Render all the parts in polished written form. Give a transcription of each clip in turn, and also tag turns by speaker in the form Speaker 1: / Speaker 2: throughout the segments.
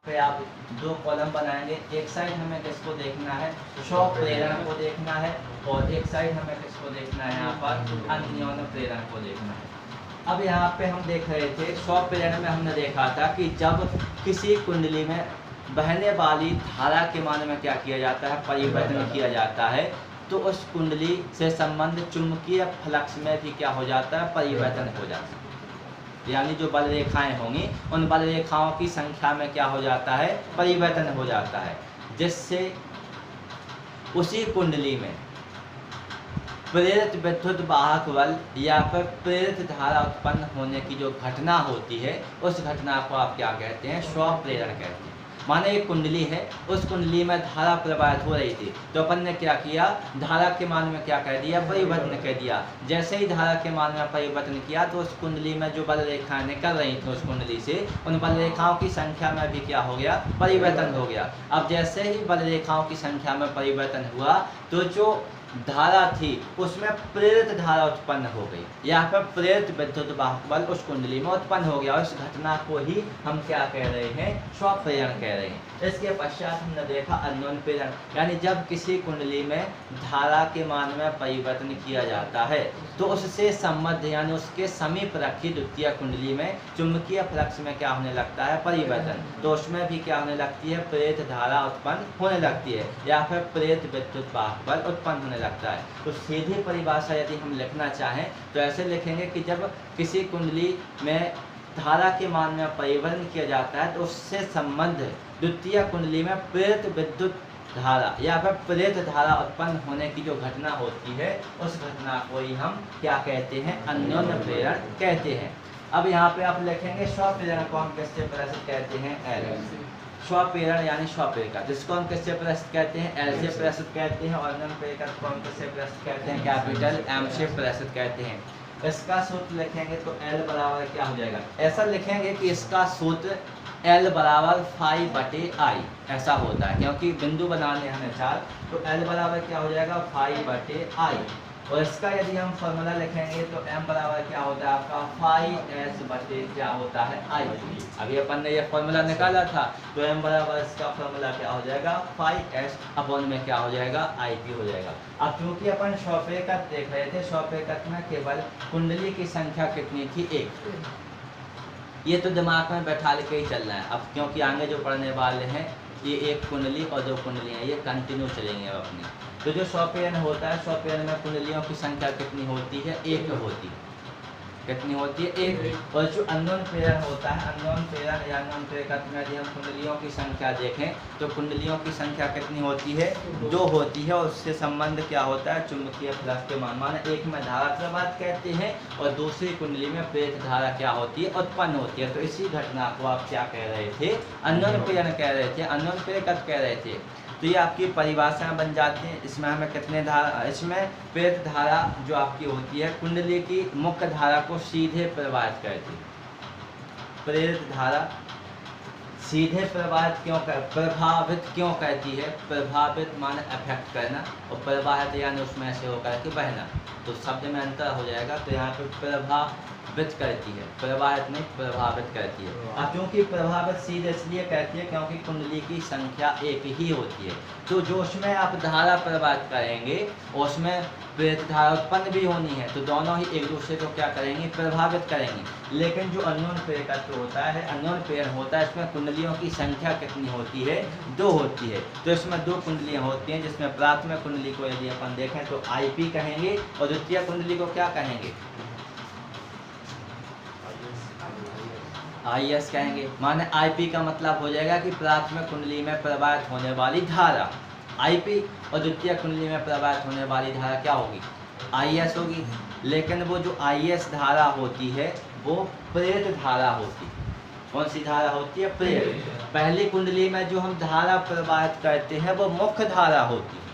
Speaker 1: पे आप दो कॉलम बनाएंगे। एक साइड हमें किसको देखना है, स्वप्रेरण को देखना है, और एक साइड हमें किसको देखना है, यहाँ पर अन्योन्य प्रेरण को देखना है। अब यहाँ पे हम देख रहे थे स्वप्रेरण में हमने देखा था कि जब किसी कुंडली में बहने वाली धारा के मान में क्या किया जाता है, परिवर्तन किया जाता है, तो उस कुंडली से संबंध चुंबकीय फ्लक्स में भी क्या हो जाता है, परिवर्तन हो जाता है। यानी जो बल रेखाएं होंगी उन बल रेखाओं की संख्या में क्या हो जाता है, परिवर्तन हो जाता है, जिससे उसी कुंडली में प्रेरित विद्युत वाहक बल या फिर प्रेरित धारा उत्पन्न होने की जो घटना होती है, उस घटना को आप क्या कहते हैं, स्वप्रेरण कहते हैं। माने एक कुंडली है, उस कुंडली में धारा प्रवाहित हो रही थी, तो अपन ने क्या किया, धारा के मान में क्या कह दिया, परिवर्तन कह दिया। जैसे ही धारा के मान में परिवर्तन किया तो उस कुंडली में जो बल रेखाएं निकल रही थी उस कुंडली से, उन बल रेखाओं की संख्या में भी क्या हो गया, परिवर्तन हो गया। अब जैसे ही बल रेखाओं की संख्या में परिवर्तन हुआ तो जो धारा थी उसमें प्रेरित धारा उत्पन्न हो गई, यहाँ पर प्रेरित विद्युत वाहक बल उस कुंडली में उत्पन्न हो गया। इस घटना को ही हम क्या कह रहे हैं, स्वप्रेरण कह रहे हैं। इसके पश्चात हमने देखा अन्योन्य प्रेरण, यानी जब किसी कुंडली में धारा के मान में परिवर्तन किया जाता है तो उससे संबद्ध यानी उसके समीप रखी द्वितीय कुंडली में चुंबकीय फ्लक्स में क्या होने लगता है, परिवर्तन, तो उसमें भी क्या होने लगती है, प्रेरित धारा उत्पन्न होने लगती है या फिर प्रेरित विद्युत वाहक बल उत्पन्न होने लगता है। तो सीधी परिभाषा यदि हम लिखना चाहें तो ऐसे लिखेंगे कि जब किसी कुंडली में धारा के मान में परिवर्तन किया जाता है तो उससे संबंध द्वितीय कुंडली में प्रेरित विद्युत धारा या फिर प्रेरित धारा उत्पन्न होने की जो घटना होती है, उस घटना को ही हम क्या कहते हैं, अन्योन्य प्रेरण कहते हैं। अब यहाँ पे आप लिखेंगे स्वप्रेरण को हम किससे प्रदर्शित कहते हैं, एल। स्वप्रेरण यानी स्वप्रेरिका, जिसको हम किससे प्रदर्शित कहते हैं, एल से प्रदर्शित कहते हैं, और अन्योन्य प्रेरिका को हम किससे प्रदर्शित कहते हैं, कैपिटल एम से प्रदर्शित कहते हैं। इसका सूत्र लिखेंगे तो L बराबर क्या हो जाएगा, ऐसा लिखेंगे कि इसका सूत्र L बराबर फाई बटे आई ऐसा होता है, क्योंकि बिंदु बनाने हमें चार, तो L बराबर क्या हो जाएगा, फाई बटे आई। और इसका यदि हम फॉर्मूला लिखेंगे तो M बराबर क्या होता है आपका, फाई एस बटे क्या होता है, आई। अभी अपन ने ये फॉर्मूला निकाला था, तो M बराबर इसका फॉर्मूला क्या हो जाएगा, फाई एस अपॉन में क्या हो जाएगा, आई पी हो जाएगा। अब क्योंकि अपन स्वप्रेरक देख रहे थे, स्वप्रेरक में केवल कुंडली की संख्या कितनी थी, एक। ये तो दिमाग में बैठा के ही चलना है। अब क्योंकि आगे जो पढ़ने वाले हैं ये एक कुंडली और दो कुंडलियाँ, ये कंटिन्यू चलेंगे अपनी। तो जो स्वप्रेरण होता है, स्वप्रेरण में कुंडलियों की संख्या कितनी होती है, एक होती है। कितनी होती है, एक। और जो अन्योन्य प्रेरण होता है, अन्योन्य प्रेरण या अन्योन्य प्रेरक में यदि हम कुंडलियों की संख्या देखें तो कुंडलियों की संख्या कितनी होती है, दो होती है। और उससे संबंध क्या होता है, चुंबकीय फ्लक्स के मान, माने एक में धारा प्रवाहित कहते हैं और दूसरी कुंडली में प्रेरित धारा क्या होती है, उत्पन्न होती है। तो इसी घटना को आप क्या कह रहे थे, अन्योन्य प्रेरण कह रहे थे, अन्योन्य प्रेरक कह रहे थे। तो ये आपकी परिभाषाएं बन जाती हैं। इसमें हमें कितने धारा, इसमें प्रेरित धारा जो आपकी होती है कुंडली की मुख्य धारा को सीधे प्रवाहित करती है। प्रेरित धारा सीधे प्रवाहित क्यों कर, प्रभावित क्यों कहती है, प्रभावित माने अफेक्ट करना, और प्रवाहित यानी उसमें से होकर के बहना, तो शब्द में अंतर हो जाएगा। तो यहाँ पे प्रभावित करती है, प्रवाहित नहीं प्रभावित करती है। अब क्योंकि प्रभावित सीधे इसलिए कहती है क्योंकि कुंडली की संख्या एक ही होती है, तो जो उसमें आप धारा प्रवाहित करेंगे उसमें प्रेरित धारा उत्पन्न भी होनी है, तो दोनों ही एक दूसरे को क्या करेंगे, प्रभावित करेंगे। लेकिन जो अन्योन्य प्रेरकत्व होता है, अन्योन्य प्रेरण होता है, इसमें कुंडलियों की संख्या कितनी होती है, दो होती है। तो इसमें दो कुंडलियां होती हैं, जिसमें प्राथमिक कुंडली को यदि अपन देखें तो आईपी कहेंगे और द्वितीय कुंडली को क्या कहेंगे, आईएस कहेंगे। माने आईपी का मतलब हो जाएगा कि प्राथमिक कुंडली में प्रवाहित होने वाली धारा आईपी और द्वितीय कुंडली में प्रवाहित होने वाली धारा क्या होगी, आईएस होगी। लेकिन वो जो आईएस धारा होती है वो प्रेरित धारा होती है। कौन सी धारा होती है, प्रेरित। पहली कुंडली में जो हम धारा प्रवाहित करते हैं वो मुख्य धारा होती है,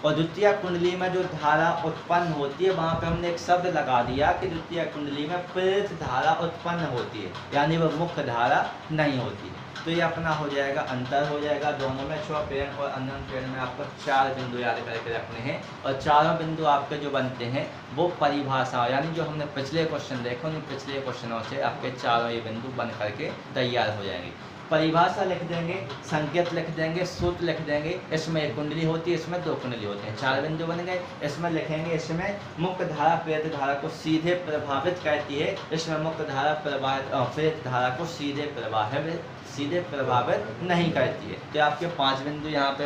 Speaker 1: और द्वितीय कुंडली में जो धारा उत्पन्न होती है वहाँ पे हमने एक शब्द लगा दिया कि द्वितीय कुंडली में प्रेरित धारा उत्पन्न होती है, यानी वह मुख्य धारा नहीं होती है। तो ये अपना हो जाएगा, अंतर हो जाएगा दोनों में। स्वप्रेरण और अन्योन्य प्रेरण में आपको चार बिंदु याद करके रखने हैं, और चारों बिंदु आपके जो बनते हैं वो परिभाषा, यानी जो हमने पिछले क्वेश्चन देखे उन पिछले क्वेश्चनों से आपके चारों ये बिंदु बन करके तैयार हो जाएंगे। परिभाषा लिख देंगे, संकेत लिख देंगे, सूत्र लिख देंगे। इसमें एक कुंडली होती है, इसमें 2 कुंडली होते हैं, 4 बिंदु बन गए। इसमें लिखेंगे, इसमें मुख्य धारा प्रेरित धारा को सीधे प्रभावित करती है, इसमें मुख्य धारा प्रेरित धारा को सीधे प्रभावित नहीं करती है। तो आपके 5 बिंदु यहाँ पे